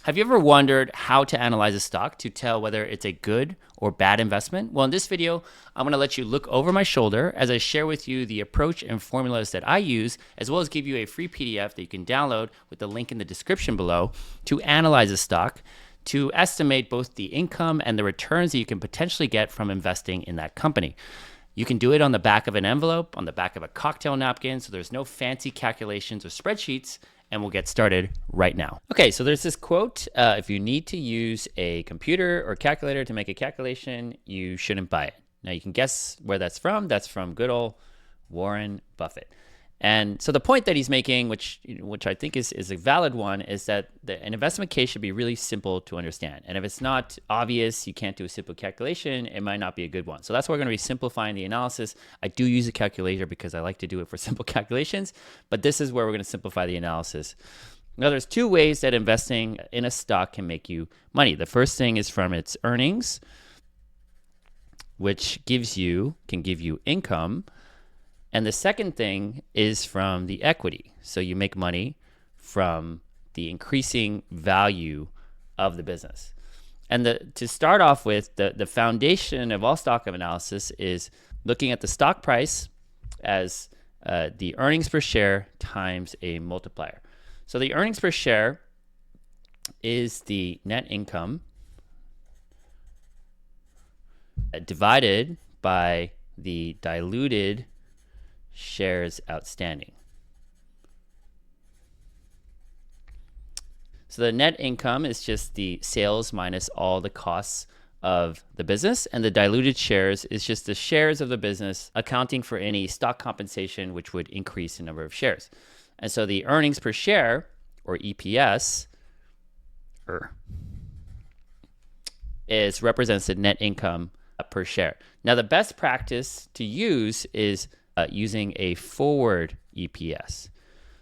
Have you ever wondered how to analyze a stock to tell whether it's a good or bad investment? Well, in this video, I'm going to let you look over my shoulder as I share with you the approach and formulas that I use, as well as give you a free PDF that you can download with the link in the description below to analyze a stock, to estimate both the income and the returns that you can potentially get from investing in that company. You can do it on the back of an envelope, on the back of a cocktail napkin, so there's no fancy calculations or spreadsheets, and we'll get started right now. Okay, so there's this quote, if you need to use a computer or calculator to make a calculation, you shouldn't buy it. Now you can guess where that's from. That's from good old Warren Buffett. And so the point that he's making, which I think is a valid one, is that an investment case should be really simple to understand. And if it's not obvious, you can't do a simple calculation, it might not be a good one. So that's why we're going to be simplifying the analysis. I do use a calculator because I like to do it for simple calculations, but this is where we're going to simplify the analysis. Now, there's two ways that investing in a stock can make you money. The first thing is from its earnings, which can give you income. And the second thing is from the equity. So you make money from the increasing value of the business. And to start off with, the foundation of all stock analysis is looking at the stock price as the earnings per share times a multiplier. So the earnings per share is the net income divided by the diluted shares outstanding. So the net income is just the sales minus all the costs of the business, and the diluted shares is just the shares of the business accounting for any stock compensation which would increase the number of shares. And so the earnings per share, or EPS, represents the net income per share. Now the best practice to use is using a forward EPS.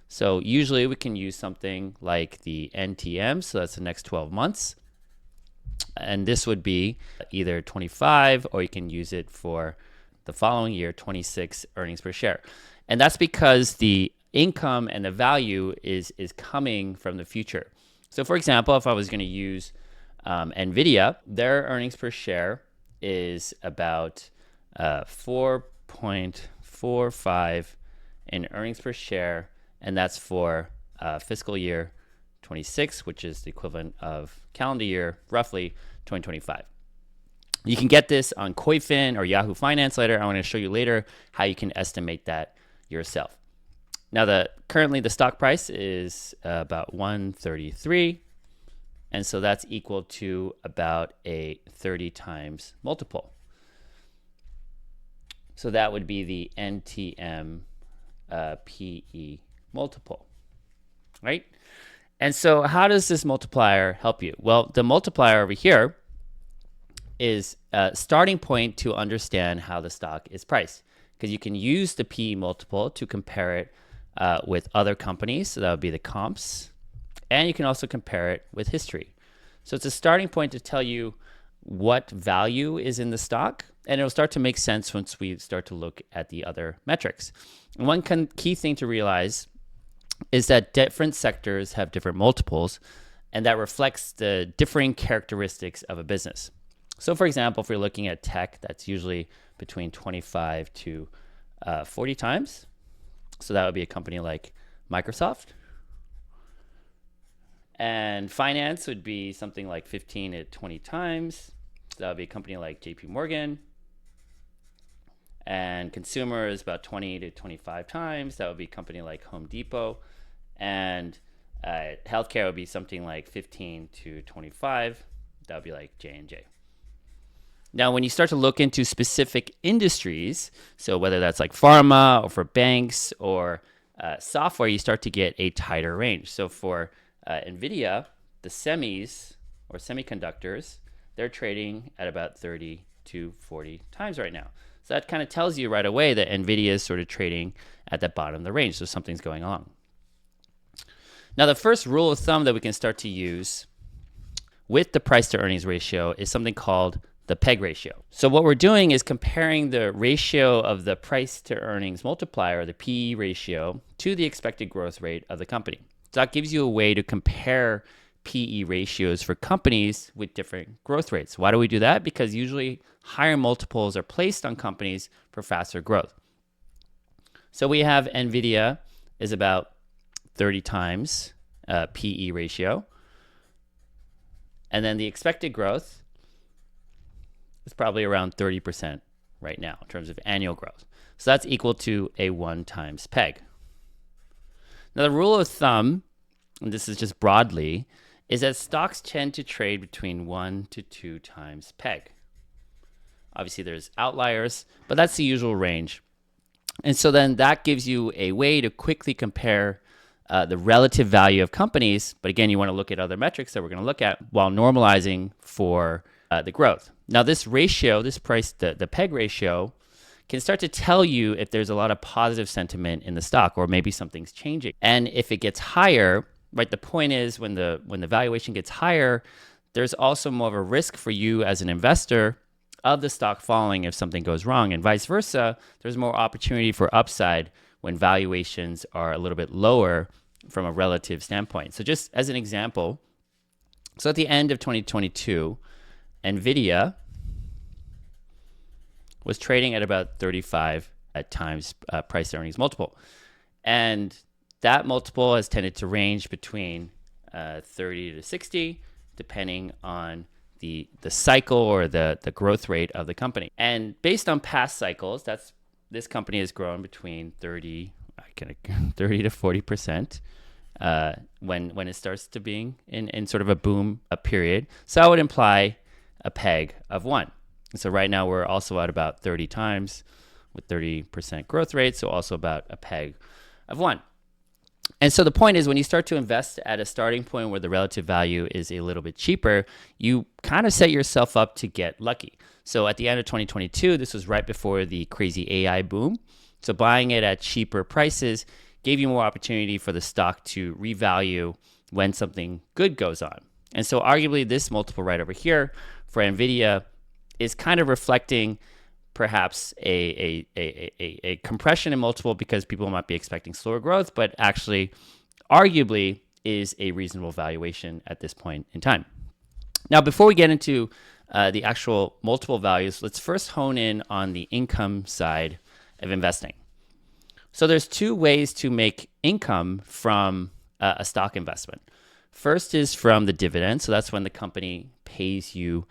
So usually we can use something like the NTM, so that's the next 12 months. And this would be either 25, or you can use it for the following year, 26 earnings per share. And that's because the income and the value is coming from the future. So for example, if I was going to use NVDA, their earnings per share is about 4.45 in earnings per share, and that's for fiscal year 26, which is the equivalent of calendar year, roughly 2025. You can get this on Koifin or Yahoo Finance later. I'm going to show you later how you can estimate that yourself. Now, currently the stock price is about 133, and so that's equal to about a 30 times multiple. So that would be the NTM PE multiple, right? And so how does this multiplier help you? Well, the multiplier over here is a starting point to understand how the stock is priced, because you can use the PE multiple to compare it with other companies. So that would be the comps. And you can also compare it with history. So it's a starting point to tell you what value is in the stock, and it'll start to make sense once we start to look at the other metrics. And one key thing to realize is that different sectors have different multiples, and that reflects the differing characteristics of a business. So for example, if we're looking at tech, that's usually between 25 to 40 times. So that would be a company like Microsoft. And finance would be something like 15 to 20 times. So that would be a company like JP Morgan. And consumer is about 20 to 25 times. That would be a company like Home Depot. And healthcare would be something like 15 to 25. That would be like J&J. Now, when you start to look into specific industries, so whether that's like pharma or for banks or software, you start to get a tighter range. So for NVIDIA, the semis or semiconductors, they're trading at about 30 to 40 times right now. So that kind of tells you right away that NVIDIA is sort of trading at the bottom of the range, so something's going on. Now, the first rule of thumb that we can start to use with the price to earnings ratio is something called the PEG ratio. So what we're doing is comparing the ratio of the price to earnings multiplier, the PE ratio, to the expected growth rate of the company. So that gives you a way to compare PE ratios for companies with different growth rates. Why do we do that? Because usually higher multiples are placed on companies for faster growth. So we have NVDA is about 30 times PE ratio. And then the expected growth is probably around 30% right now in terms of annual growth. So that's equal to a 1 times PEG. Now the rule of thumb, and this is just broadly, is that stocks tend to trade between 1 to 2 times PEG. Obviously there's outliers, but that's the usual range. And so then that gives you a way to quickly compare the relative value of companies. But again, you want to look at other metrics that we're going to look at while normalizing for the growth. Now this ratio, this price, the PEG ratio, can start to tell you if there's a lot of positive sentiment in the stock or maybe something's changing. And if it gets higher, right, the point is when the valuation gets higher, there's also more of a risk for you as an investor of the stock falling if something goes wrong, and vice versa. There's more opportunity for upside when valuations are a little bit lower from a relative standpoint. So just as an example, so at the end of 2022, NVIDIA was trading at about 35 at times price to earnings multiple. And that multiple has tended to range between 30 to 60, depending on the cycle or the growth rate of the company. And based on past cycles, this company has grown between 30 to 40% when it starts to being in sort of a boom period. So that would imply a PEG of 1. So right now we're also at about 30 times with 30% growth rate, so also about a PEG of 1. And so the point is when you start to invest at a starting point where the relative value is a little bit cheaper, you kind of set yourself up to get lucky. So at the end of 2022, this was right before the crazy AI boom. So buying it at cheaper prices gave you more opportunity for the stock to revalue when something good goes on. And so arguably this multiple right over here for NVIDIA is kind of reflecting perhaps a compression in multiple because people might be expecting slower growth, but actually arguably is a reasonable valuation at this point in time. Now, before we get into the actual multiple values, let's first hone in on the income side of investing. So there's two ways to make income from a stock investment. First is from the dividend. So that's when the company pays you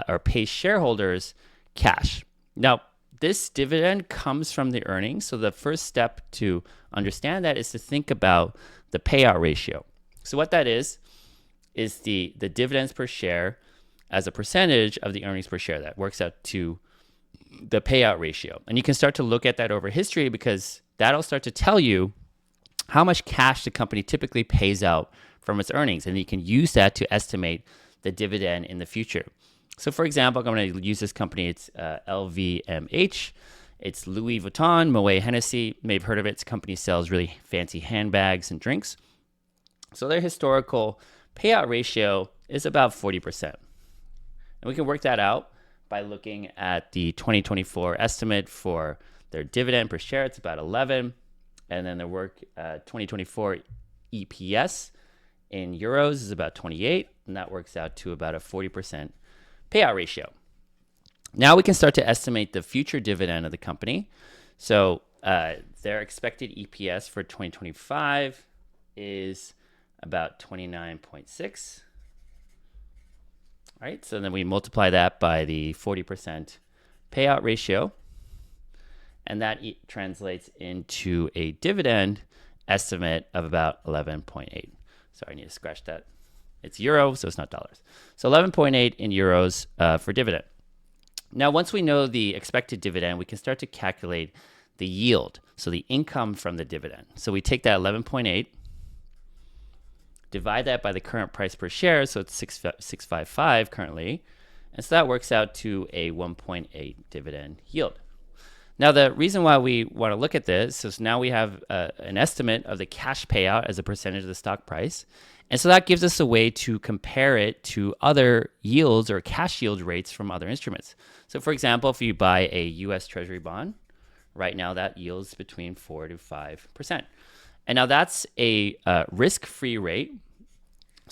or pays shareholders cash. Now, this dividend comes from the earnings. So the first step to understand that is to think about the payout ratio. So what that is the dividends per share as a percentage of the earnings per share. That works out to the payout ratio. And you can start to look at that over history because that'll start to tell you how much cash the company typically pays out from its earnings. And you can use that to estimate the dividend in the future. So for example, I'm going to use this company. It's LVMH. It's Louis Vuitton, Moet Hennessy. You may have heard of it. This company sells really fancy handbags and drinks. So their historical payout ratio is about 40%. And we can work that out by looking at the 2024 estimate for their dividend per share. It's about 11. And then their 2024 EPS in euros is about 28. And that works out to about a 40% payout ratio. Now we can start to estimate the future dividend of the company. So their expected EPS for 2025 is about 29.6. All right, so then we multiply that by the 40% payout ratio, and that translates into a dividend estimate of about 11.8. Sorry, I need to scratch that. It's euro, so it's not dollars. So 11.8 in euros for dividend. Now, once we know the expected dividend, we can start to calculate the yield, so the income from the dividend. So we take that 11.8, divide that by the current price per share, so it's 655 currently, and so that works out to a 1.8 dividend yield. Now, the reason why we want to look at this is now we have an estimate of the cash payout as a percentage of the stock price. And so that gives us a way to compare it to other yields or cash yield rates from other instruments. So for example, if you buy a US Treasury bond, right now that yields between 4 to 5%. And now that's a risk-free rate.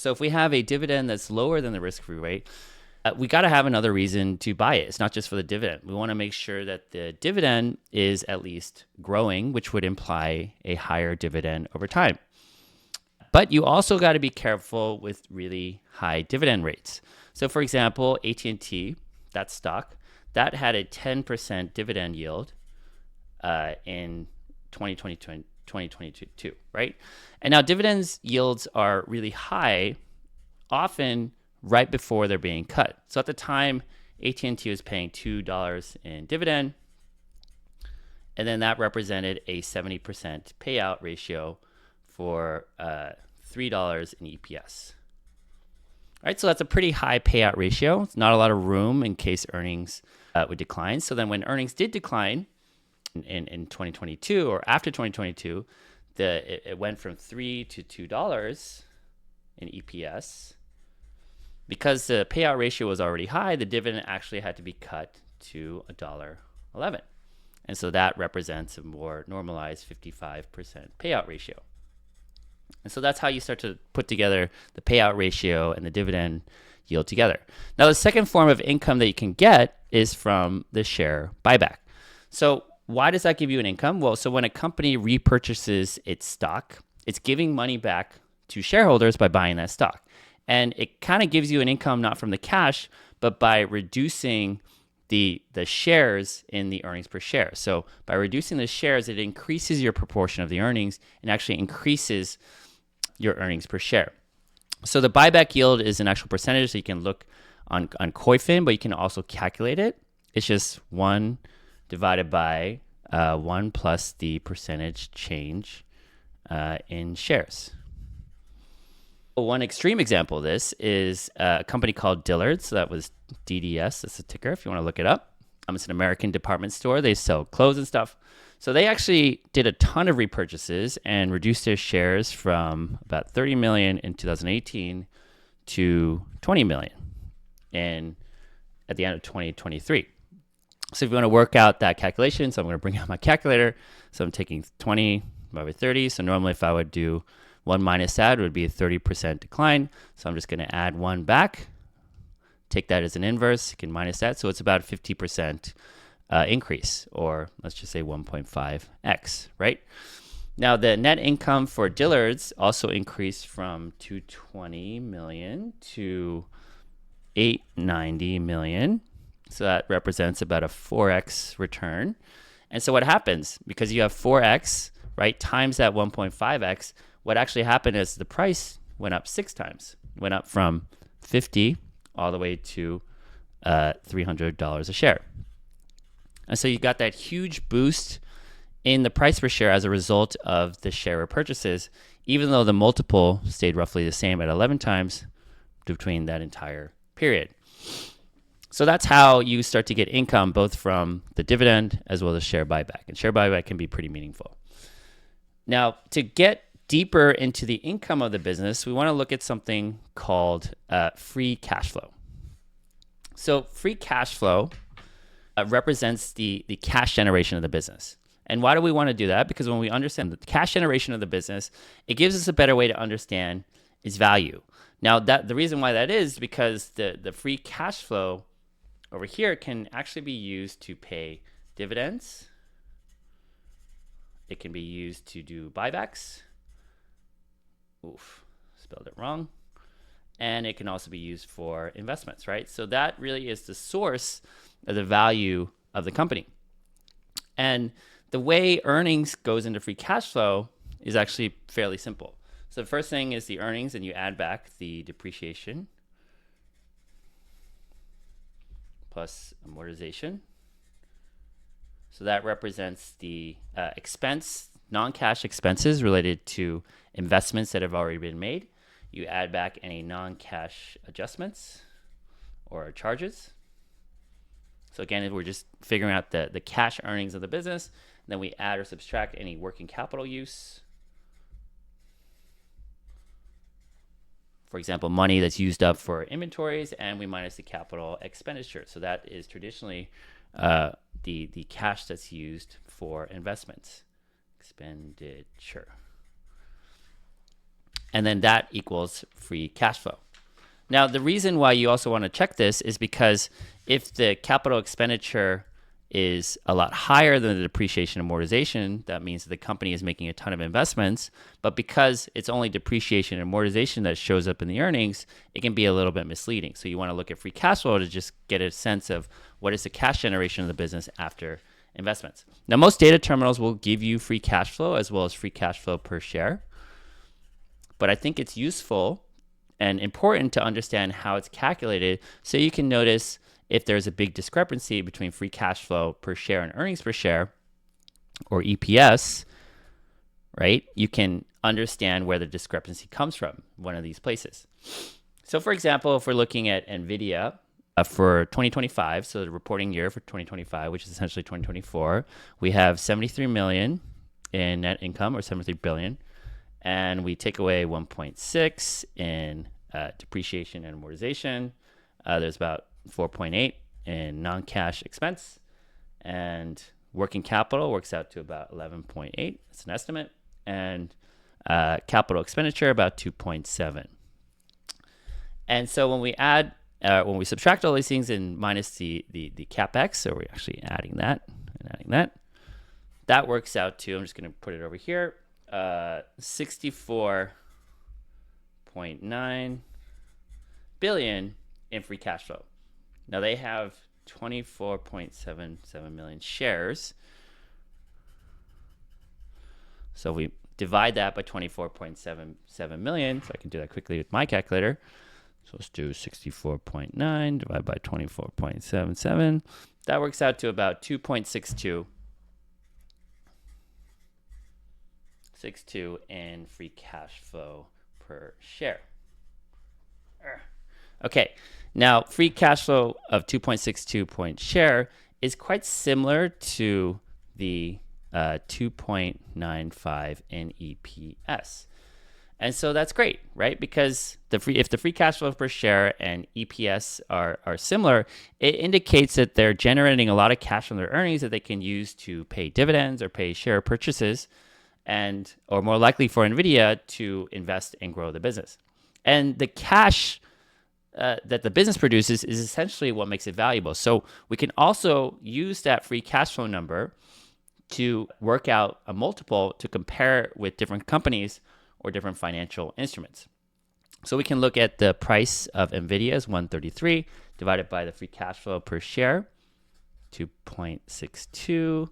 So if we have a dividend that's lower than the risk-free rate, we got to have another reason to buy it. It's not just for the dividend. We want to make sure that the dividend is at least growing, which would imply a higher dividend over time. But you also got to be careful with really high dividend rates. So for example, AT&T, that stock, that had a 10% dividend yield in 2022, right? And now dividends yields are really high, often right before they're being cut. So at the time, AT&T was paying $2 in dividend, and then that represented a 70% payout ratio for $3 in EPS. All right, so that's a pretty high payout ratio. It's not a lot of room in case earnings would decline. So then when earnings did decline in 2022 or after 2022, it went from $3 to $2 in EPS. Because the payout ratio was already high, the dividend actually had to be cut to $1.11. And so that represents a more normalized 55% payout ratio. And so that's how you start to put together the payout ratio and the dividend yield together. Now, the second form of income that you can get is from the share buyback. So why does that give you an income? Well, so when a company repurchases its stock, it's giving money back to shareholders by buying that stock. And it kind of gives you an income not from the cash, but by reducing the shares in the earnings per share. So by reducing the shares, it increases your proportion of the earnings and actually increases your earnings per share. So the buyback yield is an actual percentage that you can look on Coifin, but you can also calculate it. It's just 1 divided by 1 plus the percentage change in shares. One extreme example of this is a company called Dillard's. So that was DDS. That's the ticker if you want to look it up. It's an American department store. They sell clothes and stuff. So they actually did a ton of repurchases and reduced their shares from about 30 million in 2018 to 20 million at the end of 2023. So if you want to work out that calculation, so I'm going to bring out my calculator. So I'm taking 20 over 30. So normally if I would do 1 minus that, it would be a 30% decline. So I'm just going to add 1 back, take that as an inverse, you can minus that. So it's about a 50% increase, or let's just say 1.5x, right? Now the net income for Dillard's also increased from 220 million to 890 million. So that represents about a 4x return. And so what happens, because you have 4x, right, times that 1.5x, what actually happened is the price went up 6 times. Went up from 50 all the way to $300 a share. And so you got that huge boost in the price per share as a result of the share repurchases, even though the multiple stayed roughly the same at 11 times between that entire period. So that's how you start to get income both from the dividend as well as share buyback. And share buyback can be pretty meaningful. Now, to get deeper into the income of the business, we want to look at something called free cash flow. So free cash flow represents the cash generation of the business. And why do we want to do that? Because when we understand the cash generation of the business, it gives us a better way to understand its value. Now, the reason why that is because the free cash flow over here can actually be used to pay dividends. It can be used to do buybacks. Oof, spelled it wrong. And it can also be used for investments, right? So that really is the source of the value of the company. And the way earnings goes into free cash flow is actually fairly simple. So the first thing is the earnings, and you add back the depreciation plus amortization. So that represents the expense, non-cash expenses related to investments that have already been made. You add back any non-cash adjustments or charges. So again, we're just figuring out the cash earnings of the business. And then we add or subtract any working capital use. For example, money that's used up for inventories, and we minus the capital expenditure. So that is traditionally the cash that's used for investments. Expenditure. and then that equals free cash flow. Now, the reason why you also want to check this is because if the capital expenditure is a lot higher than the depreciation and amortization, that means that the company is making a ton of investments. But because it's only depreciation and amortization that shows up in the earnings, it can be a little bit misleading. So you want to look at free cash flow to just get a sense of what is the cash generation of the business after investments. Now, most data terminals will give you free cash flow as well as free cash flow per share. But I think it's useful and important to understand how it's calculated so you can notice if there's a big discrepancy between free cash flow per share and earnings per share, or EPS, right? You can understand where the discrepancy comes from, one of these places. So for example, if we're looking at NVDA for 2025, so the reporting year for 2025, which is essentially 2024, we have 73 million in net income, or 73 billion, and we take away 1.6 in depreciation and amortization. There's about 4.8 in non-cash expense, and working capital works out to about 11.8. It's an estimate, and capital expenditure about 2.7. And so when we add, when we subtract all these things and minus the capex, so we're actually adding that and adding that, that works out to, I'm just going to put it over here, 64.9 billion in free cash flow. Now they have 24.77 million shares. So we divide that by 24.77 million. So I can do that quickly with my calculator. So let's do 64.9 divided by 24.77. That works out to about 2.62 in free cash flow per share. Okay, now free cash flow of 2.62 point share is quite similar to the 2.95 in EPS. And so that's great, right? Because if the free cash flow per share and EPS are similar, it indicates that they're generating a lot of cash from their earnings that they can use to pay dividends or pay share purchases, and or more likely for NVIDIA to invest and grow the business. And the cash that the business produces is essentially what makes it valuable. So we can also use that free cash flow number to work out a multiple to compare with different companies or different financial instruments. So we can look at the price of NVIDIA as 133 divided by the free cash flow per share, 2.62.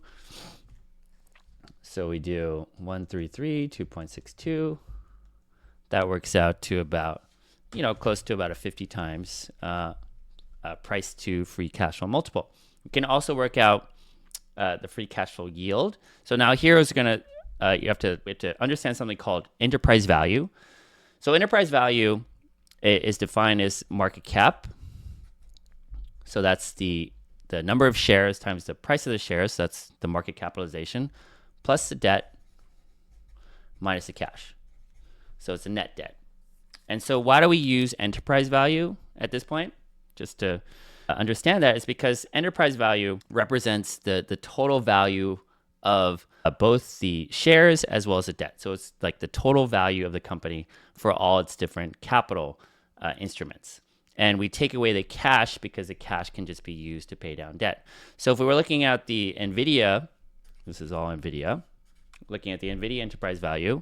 So we do 133, 2.62. That works out to about, close to about a 50 times price to free cash flow multiple. We can also work out the free cash flow yield. So now here is going to, we have to understand something called enterprise value. So enterprise value is defined as market cap. So that's the number of shares times the price of the shares. So that's the market capitalization plus the debt minus the cash. So it's a net debt. And so why do we use enterprise value at this point? Just to understand that, it's because enterprise value represents the total value of both the shares as well as the debt. So it's like the total value of the company for all its different capital instruments. And we take away the cash because the cash can just be used to pay down debt. So if we were looking at the NVIDIA, this is all NVIDIA, looking at the NVIDIA enterprise value,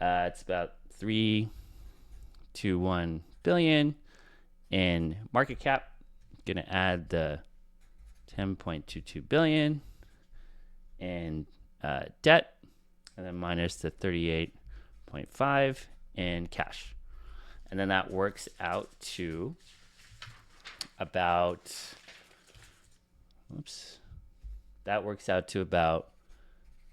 it's about 3.21 billion in market cap. Going to add the 10.22 billion in debt, and then minus the 38.5 in cash. And then that works out to about, that works out to about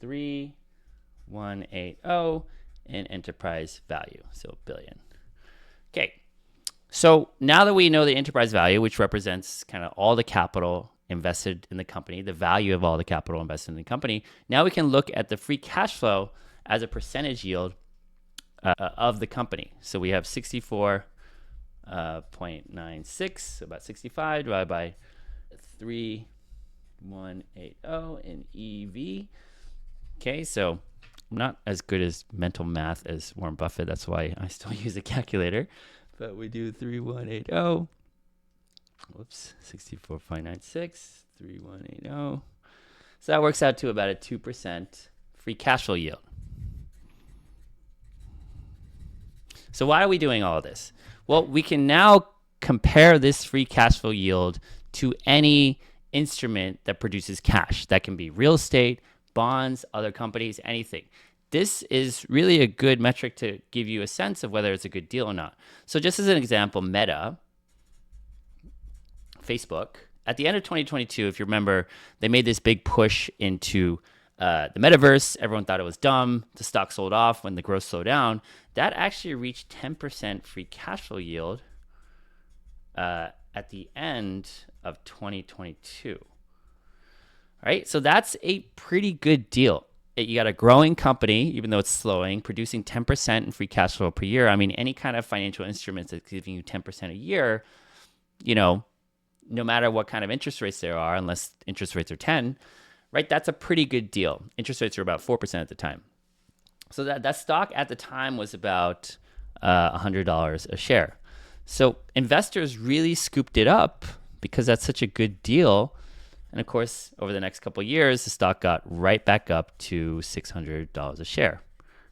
3.180 in enterprise value, so billion. Okay, so now that we know the enterprise value, which represents kind of all the capital invested in the company, the value of all the capital invested in the company, now we can look at the free cash flow as a percentage yield of the company. So we have 64.96, about 65 divided by 3.180 in EV. Okay, so I'm not as good as mental math as Warren Buffett. That's why I still use a calculator. But we do 3180. Whoops, 64.96, 3180. So that works out to about a 2% free cash flow yield. So why are we doing all of this? Well, we can now compare this free cash flow yield to any instrument that produces cash. That can be real estate, bonds, other companies, anything. This is really a good metric to give you a sense of whether it's a good deal or not. So just as an example, Meta, Facebook, at the end of 2022, if you remember, they made this big push into the metaverse. Everyone thought it was dumb. The stock sold off when the growth slowed down. That actually reached 10% free cash flow yield at the end of 2022. All right, so that's a pretty good deal. You got a growing company, even though it's slowing, producing 10% in free cash flow per year. I mean, any kind of financial instruments that's giving you 10% a year, no matter what kind of interest rates there are, unless interest rates are 10, right? That's a pretty good deal. Interest rates are about 4% at the time. So that stock at the time was about $100 a share. So investors really scooped it up because that's such a good deal. And of course, over the next couple of years, the stock got right back up to $600 a share,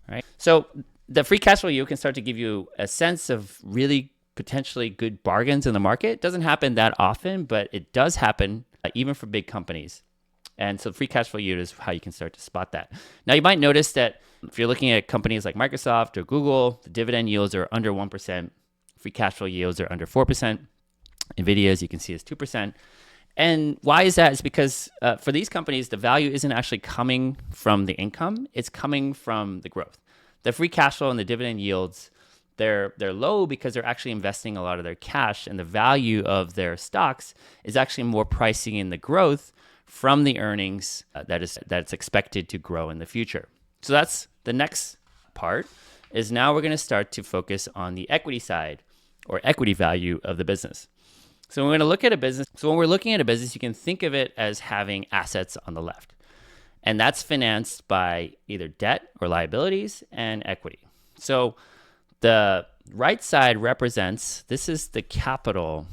right? So the free cash flow yield can start to give you a sense of really potentially good bargains in the market. It doesn't happen that often, but it does happen even for big companies. And so free cash flow yield is how you can start to spot that. Now, you might notice that if you're looking at companies like Microsoft or Google, the dividend yields are under 1%. Free cash flow yields are under 4%. NVDA, as you can see, is 2%. And why is that? It's because for these companies, the value isn't actually coming from the income. It's coming from the growth. The free cash flow and the dividend yields, they're low because they're actually investing a lot of their cash, and the value of their stocks is actually more pricing in the growth from the earnings that's expected to grow in the future. So that's the next part, is now we're going to start to focus on the equity side or equity value of the business. So when we're looking at a business, you can think of it as having assets on the left. And that's financed by either debt or liabilities and equity. So the right side represents, this is the capital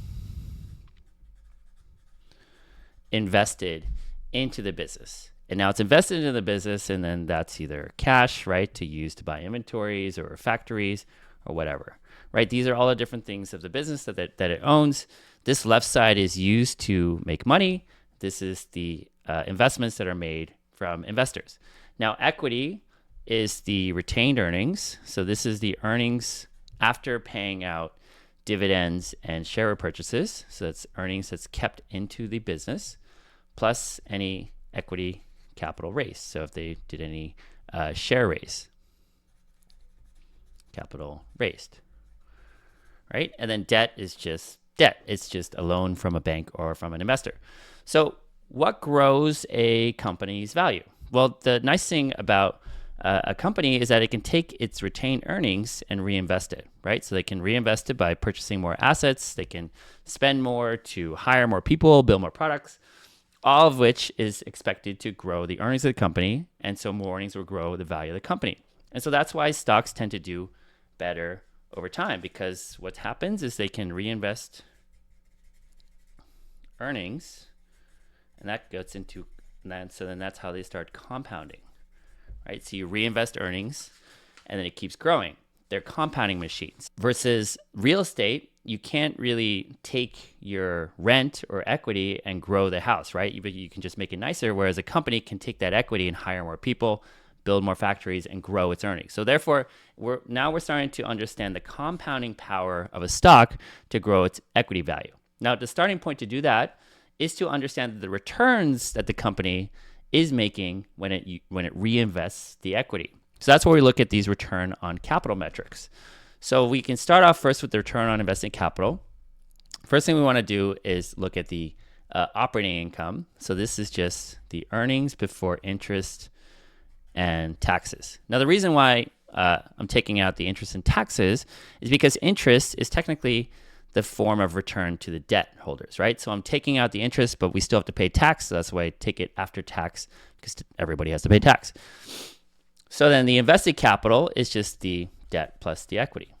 invested into the business. And now it's invested into the business, and then that's either cash, right, to use to buy inventories or factories or whatever, right? These are all the different things of the business that it owns. This left side is used to make money. This is the investments that are made from investors. Now, equity is the retained earnings. So this is the earnings after paying out dividends and share repurchases. So that's earnings that's kept into the business, plus any equity capital raise. So if they did any share raise, capital raised, right? And then debt is just debt. It's just a loan from a bank or from an investor. So what grows a company's value? Well, the nice thing about a company is that it can take its retained earnings and reinvest it, right? So they can reinvest it by purchasing more assets. They can spend more to hire more people, build more products, all of which is expected to grow the earnings of the company. And so more earnings will grow the value of the company. And so that's why stocks tend to do better over time, because what happens is they can reinvest earnings, and that gets into that. So then that's how they start compounding, right? So you reinvest earnings and then it keeps growing. They're compounding machines. Versus real estate, you can't really take your rent or equity and grow the house, right? You can just make it nicer, whereas a company can take that equity and hire more people, build more factories, and grow its earnings. So therefore, we're starting to understand the compounding power of a stock to grow its equity value. Now, the starting point to do that is to understand the returns that the company is making when it reinvests the equity. So that's where we look at these return on capital metrics. So we can start off first with the return on invested capital. First thing we want to do is look at the operating income. So this is just the earnings before interest and taxes. Now, the reason why I'm taking out the interest and taxes is because interest is technically the form of return to the debt holders, right? So I'm taking out the interest, but we still have to pay tax. So that's why I take it after tax, because everybody has to pay tax. So then the invested capital is just the debt plus the equity.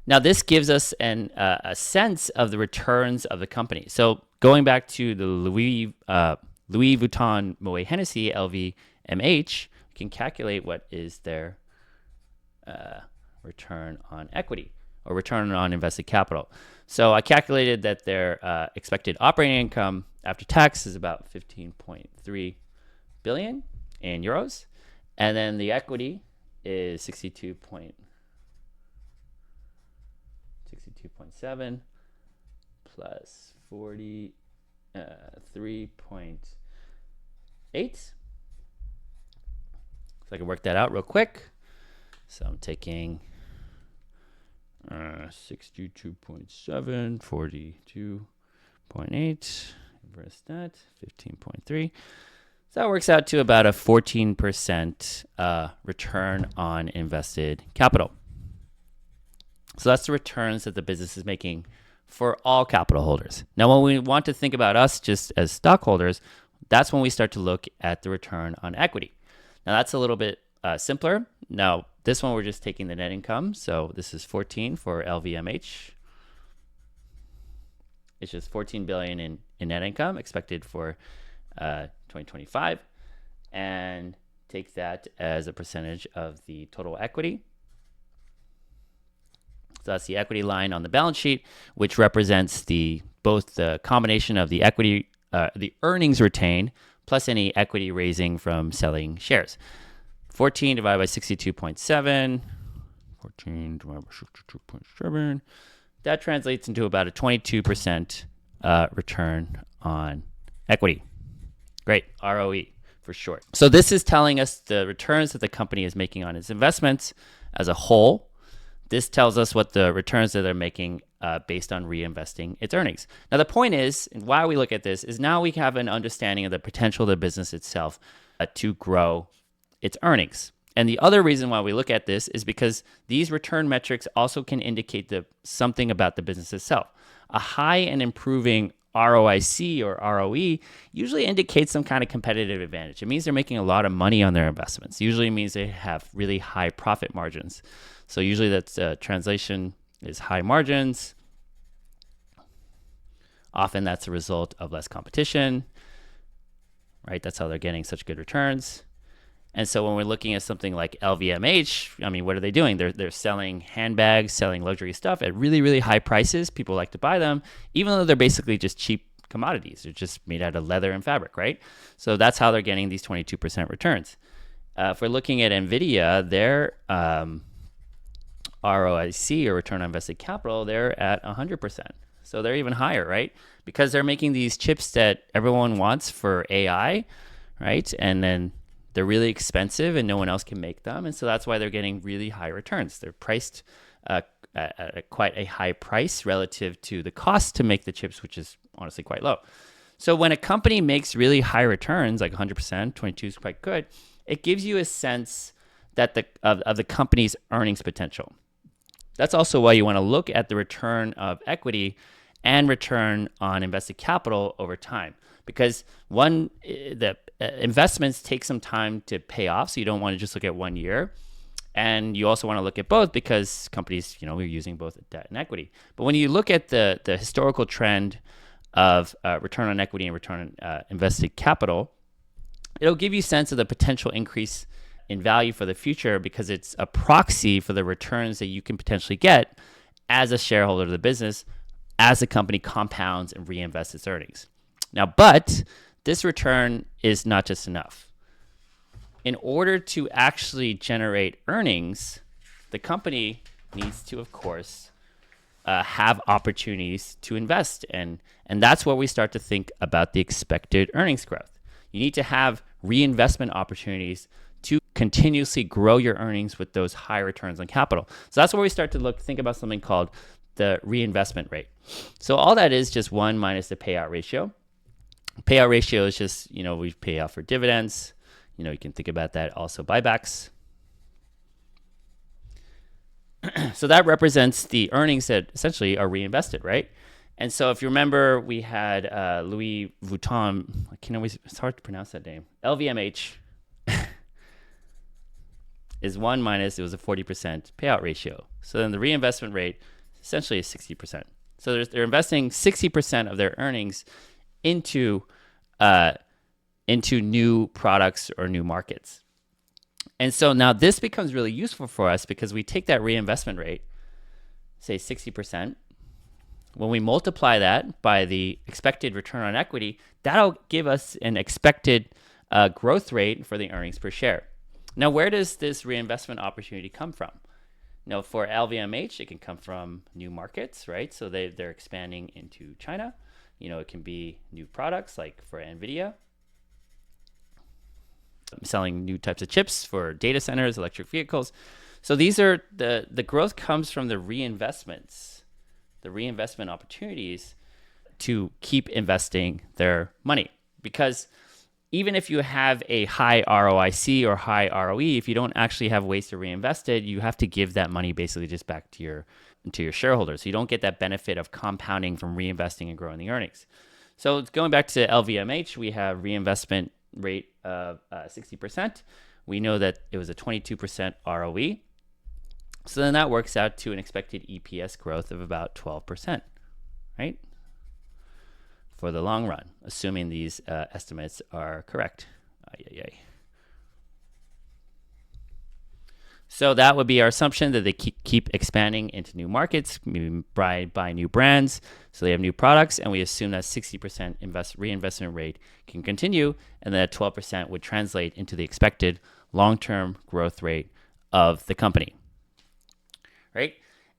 Now this gives us a sense of the returns of the company. So going back to the Louis Vuitton Moet Hennessy LVMH, we can calculate what is their return on equity or return on invested capital. So I calculated that their expected operating income after tax is about 15.3 billion in euros, and then the equity is 62.7 plus 43.8. So I can work that out real quick. So I'm taking 62.7, 42.8, inverse that, 15.3. So that works out to about a 14% return on invested capital. So that's the returns that the business is making for all capital holders. Now, when we want to think about us just as stockholders, that's when we start to look at the return on equity. Now, that's a little bit simpler. Now, this one, we're just taking the net income. So this is 14 for LVMH. It's just 14 billion in net income expected for 2025. And take that as a percentage of the total equity. So that's the equity line on the balance sheet, which represents both the combination of the equity, the earnings retained, plus any equity raising from selling shares. 14 divided by 62.7, 14 divided by 62.7. That translates into about a 22% return on equity. Great, ROE for short. So this is telling us the returns that the company is making on its investments as a whole. This tells us what the returns that they're making based on reinvesting its earnings. Now, the point is, and why we look at this, is now we have an understanding of the potential of the business itself to grow its earnings. And the other reason why we look at this is because these return metrics also can indicate something about the business itself. A high and improving ROIC or ROE usually indicates some kind of competitive advantage. It means they're making a lot of money on their investments. Usually means they have really high profit margins. So usually that's translation is high margins. Often that's a result of less competition, right? That's how they're getting such good returns. And so when we're looking at something like LVMH, I mean, what are they doing? They're selling handbags, selling luxury stuff at really, really high prices. People like to buy them, even though they're basically just cheap commodities. They're just made out of leather and fabric, right? So that's how they're getting these 22% returns. If we're looking at NVDA, their ROIC or return on invested capital, they're at 100%. So they're even higher, right? Because they're making these chips that everyone wants for AI, right? And then they're really expensive and no one else can make them. And so that's why they're getting really high returns. They're priced at quite a high price relative to the cost to make the chips, which is honestly quite low. So when a company makes really high returns, like 100%, 22 is quite good, it gives you a sense that of the company's earnings potential. That's also why you want to look at the return of equity and return on invested capital over time. Because the investments take some time to pay off, so you don't want to just look at 1 year. And you also want to look at both because companies, we're using both debt and equity. But when you look at the historical trend of return on equity and return on invested capital, it'll give you a sense of the potential increase in value for the future because it's a proxy for the returns that you can potentially get as a shareholder of the business as the company compounds and reinvests its earnings. Now, but this return is not just enough. In order to actually generate earnings, the company needs to, of course, have opportunities to invest. And that's where we start to think about the expected earnings growth. You need to have reinvestment opportunities to continuously grow your earnings with those high returns on capital. So that's where we start to think about something called the reinvestment rate. So all that is just 1 minus the payout ratio. Payout ratio is just, we pay out for dividends. You can think about that also buybacks. So that represents the earnings that essentially are reinvested, right? And so if you remember, we had Louis Vuitton, it's hard to pronounce that name. LVMH is 1 minus, it was a 40% payout ratio. So then the reinvestment rate essentially is 60%. So they're investing 60% of their earnings into new products or new markets. And so now this becomes really useful for us because we take that reinvestment rate, say 60%. When we multiply that by the expected return on equity, that'll give us an expected growth rate for the earnings per share. Now, where does this reinvestment opportunity come from? Now, for LVMH, it can come from new markets, right? So they're expanding into China. It can be new products like for NVDA, selling new types of chips for data centers, electric vehicles. So these are the growth comes from the reinvestments, the reinvestment opportunities to keep investing their money. Because even if you have a high ROIC or high ROE, if you don't actually have ways to reinvest it, you have to give that money basically just back to your shareholders. So you don't get that benefit of compounding from reinvesting and growing the earnings. So going back to LVMH, we have reinvestment rate of 60%. We know that it was a 22% ROE. So then that works out to an expected EPS growth of about 12%, right? For the long run, assuming these estimates are correct. So that would be our assumption that they keep expanding into new markets, buy new brands, so they have new products, and we assume that 60% reinvestment rate can continue, and that 12% would translate into the expected long-term growth rate of the company, right?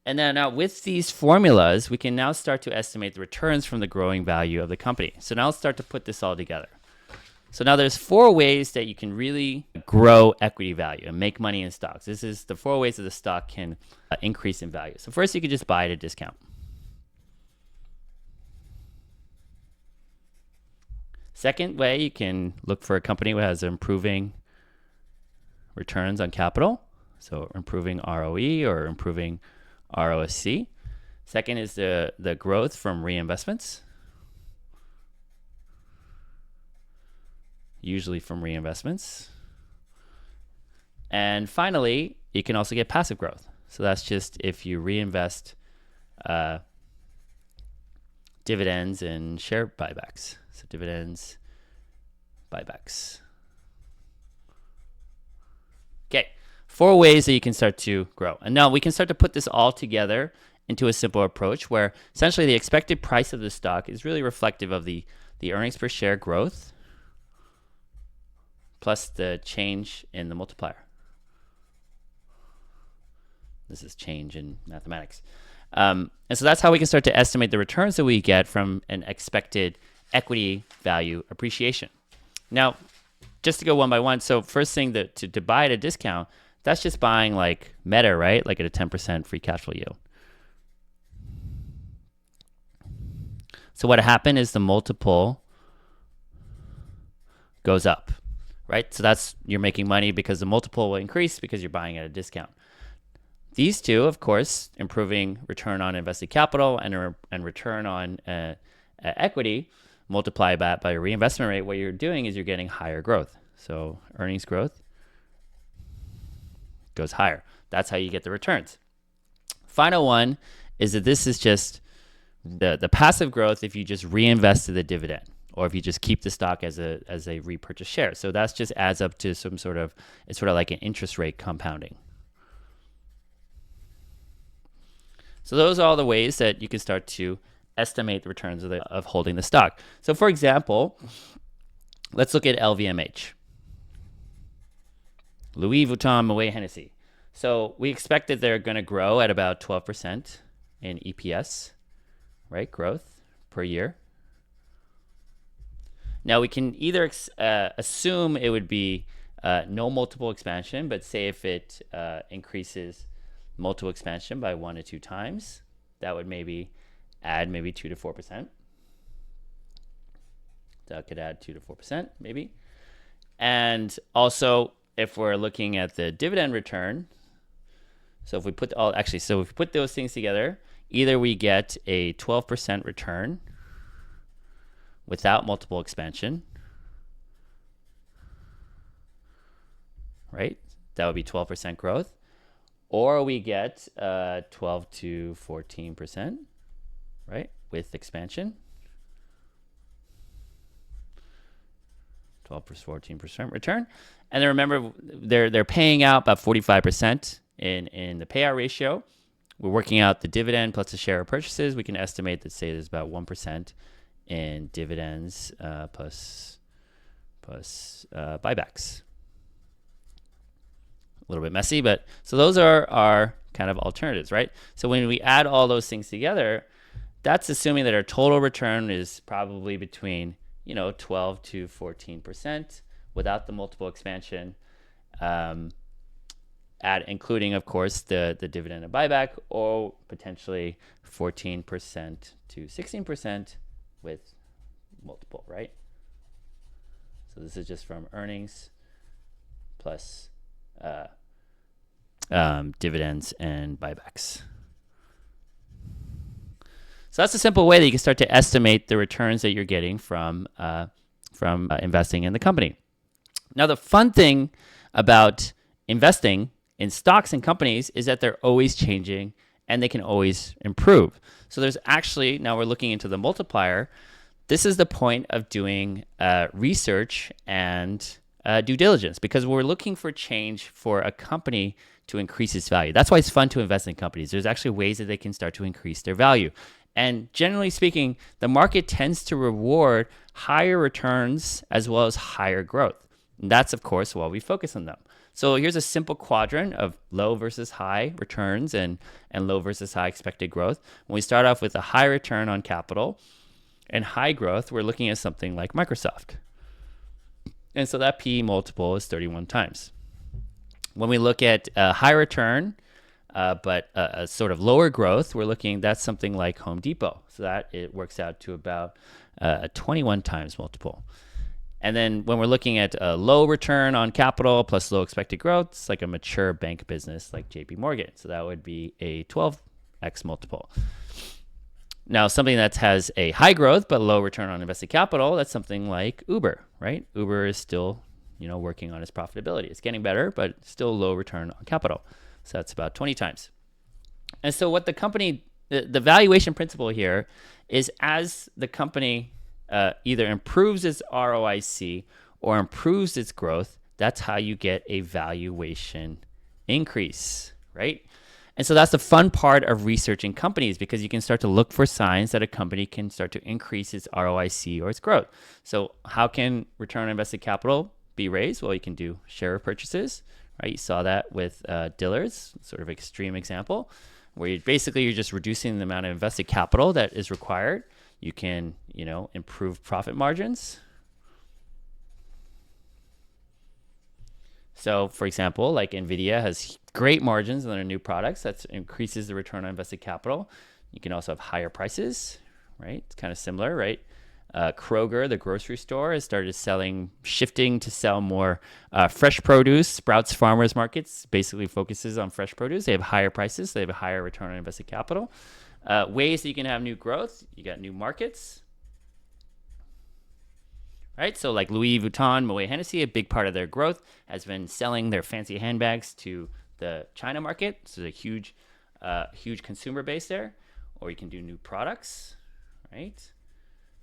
And then now with these formulas, we can now start to estimate the returns from the growing value of the company. So now let's start to put this all together. So now there's 4 ways that you can really grow equity value and make money in stocks. This is the 4 ways that the stock can increase in value. So first, you could just buy at a discount. Second way, you can look for a company that has improving returns on capital. So improving ROE or improving ROSC. Second is the growth from reinvestments, usually from reinvestments. And finally, you can also get passive growth. So that's just if you reinvest dividends and share buybacks. So dividends, buybacks. Okay. 4 ways that you can start to grow. And now we can start to put this all together into a simple approach where essentially the expected price of the stock is really reflective of the earnings per share growth plus the change in the multiplier. This is change in mathematics. And so that's how we can start to estimate the returns that we get from an expected equity value appreciation. Now, just to go one by one. So first thing to buy at a discount, that's just buying like Meta, right? Like at a 10% free cash flow yield. So what happened is the multiple goes up, right? So you're making money because the multiple will increase because you're buying at a discount. These two, of course, improving return on invested capital and return on equity, multiply that by your reinvestment rate. What you're doing is you're getting higher growth. So earnings growth goes higher. That's how you get the returns. Final one is that this is just the passive growth if you just reinvested the dividend or if you just keep the stock as a repurchase share. So that's just adds up to it's sort of like an interest rate compounding. So those are all the ways that you can start to estimate the returns of holding the stock. So for example, let's look at LVMH. Louis Vuitton Moet Hennessy. So we expect that they're going to grow at about 12% in EPS, right? Growth per year. Now we can either assume it would be no multiple expansion, but say if it increases multiple expansion by 1 to 2 times, that would add 2 to 4%. That could add 2 to 4%, maybe. And also, if we're looking at the dividend return, so if we put those things together, either we get a 12% return without multiple expansion, right? That would be 12% growth. Or we get 12 to 14%, right, with expansion. 12 to 14% return. And then remember, they're paying out about 45% in the payout ratio. We're working out the dividend plus the share purchases. We can estimate that, say, there's about 1% in dividends plus buybacks. A little bit messy, but so those are our kind of alternatives, right? So when we add all those things together, that's assuming that our total return is probably between 12 to 14% without the multiple expansion, including, of course, the dividend and buyback, or potentially 14% to 16% with multiple, right? So this is just from earnings plus dividends and buybacks. So that's a simple way that you can start to estimate the returns that you're getting from investing in the company. Now, the fun thing about investing in stocks and companies is that they're always changing and they can always improve. So there's actually, now we're looking into the multiplier. This is the point of doing research and due diligence, because we're looking for change for a company to increase its value. That's why it's fun to invest in companies. There's actually ways that they can start to increase their value. And generally speaking, the market tends to reward higher returns as well as higher growth. And that's, of course, why we focus on them. So here's a simple quadrant of low versus high returns and low versus high expected growth. When we start off with a high return on capital and high growth, we're looking at something like Microsoft. And so that PE multiple is 31 times. When we look at a high return, but a sort of lower growth, we're looking, that's something like Home Depot. So that it works out to about a 21 times multiple. And then when we're looking at a low return on capital plus low expected growth, it's like a mature bank business like JP Morgan. So that would be a 12x multiple. Now, something that has a high growth but low return on invested capital, that's something like Uber, right? Uber is still, working on its profitability. It's getting better, but still low return on capital. So that's about 20 times. And so what the company, the valuation principle here is, as the company either improves its ROIC or improves its growth, that's how you get a valuation increase, right? And so that's the fun part of researching companies, because you can start to look for signs that a company can start to increase its ROIC or its growth. So how can return on invested capital be raised? Well, you can do share purchases, right? You saw that with Dillard's, sort of extreme example, where you're just reducing the amount of invested capital that is required. You can, improve profit margins. So, for example, like NVDA has great margins on their new products. That increases the return on invested capital. You can also have higher prices, right? It's kind of similar, right? Kroger, the grocery store, has started shifting to sell more fresh produce. Sprouts Farmers Markets basically focuses on fresh produce. They have higher prices. So they have a higher return on invested capital. Ways that you can have new growth. You got new markets. Right, so like Louis Vuitton, Moet Hennessy, a big part of their growth has been selling their fancy handbags to the China market. So there's a huge consumer base there. Or you can do new products, right?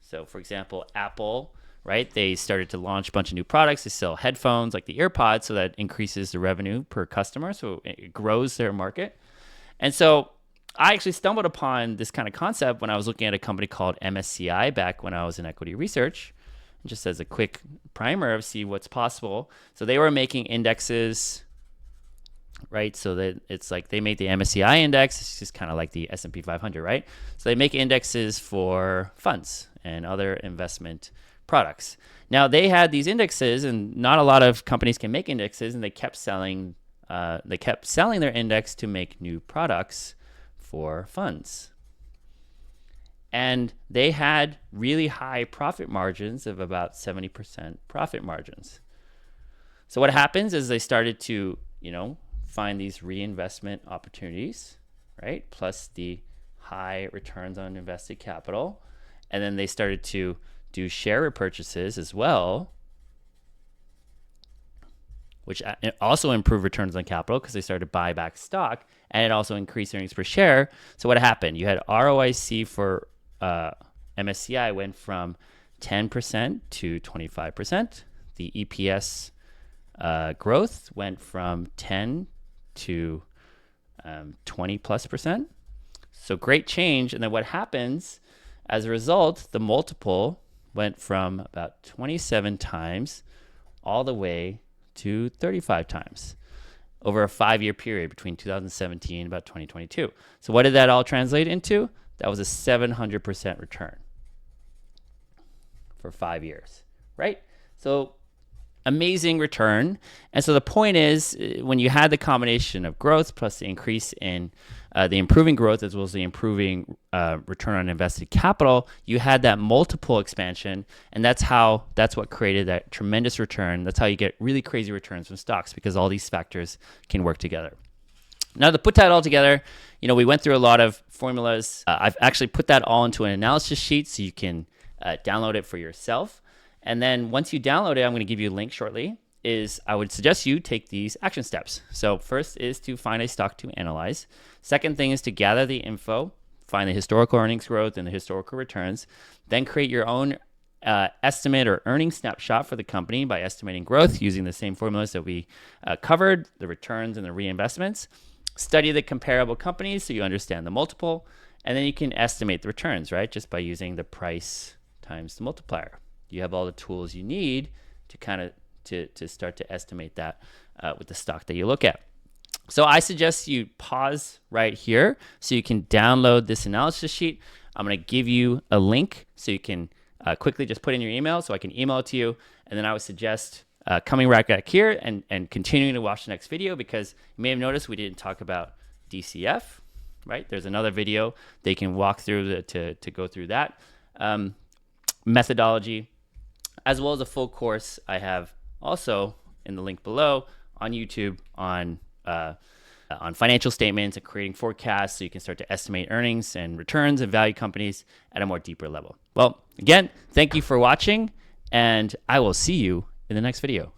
So for example, Apple, right? They started to launch a bunch of new products. They sell headphones like the AirPods, so that increases the revenue per customer. So it grows their market. And so I actually stumbled upon this kind of concept when I was looking at a company called MSCI back when I was in equity research. Just as a quick primer of see what's possible. So they were making indexes, right? So that it's like they make the MSCI index. It's just kind of like the S&P 500, right? So they make indexes for funds and other investment products. Now they had these indexes, and not a lot of companies can make indexes, and they kept selling their index to make new products for funds. And they had really high profit margins of about 70% profit margins. So what happens is they started to, find these reinvestment opportunities, right? Plus the high returns on invested capital. And then they started to do share repurchases as well, which also improved returns on capital because they started to buy back stock, and it also increased earnings per share. So what happened? You had ROIC for MSCI went from 10% to 25%. The EPS growth went from 10 to 20+%. So great change. And then what happens as a result, the multiple went from about 27 times all the way to 35 times over a 5-year period between 2017 and about 2022. So what did that all translate into? That was a 700% return for 5 years, right? So amazing return. And so the point is, when you had the combination of growth plus the increase in the improving growth as well as the improving return on invested capital, you had that multiple expansion, and that's what created that tremendous return. That's how you get really crazy returns from stocks, because all these factors can work together. Now, to put that all together, we went through a lot of formulas. I've actually put that all into an analysis sheet so you can download it for yourself. And then once you download it, I'm going to give you a link shortly, I would suggest you take these action steps. So first is to find a stock to analyze. Second thing is to gather the info, find the historical earnings growth and the historical returns, then create your own estimate or earnings snapshot for the company by estimating growth using the same formulas that we covered, the returns and the reinvestments. Study the comparable companies so you understand the multiple, and then you can estimate the returns, right? Just by using the price times the multiplier. You have all the tools you need to kind of to start to estimate that with the stock that you look at. So I suggest you pause right here so you can download this analysis sheet. I'm going to give you a link so you can quickly just put in your email so I can email it to you. And then I would suggest coming right back here and continuing to watch the next video, because you may have noticed we didn't talk about DCF, right? There's another video they can walk through to go through that methodology, as well as a full course I have also in the link below on YouTube on financial statements and creating forecasts so you can start to estimate earnings and returns and value companies at a more deeper level. Well, again, thank you for watching, and I will see you in the next video.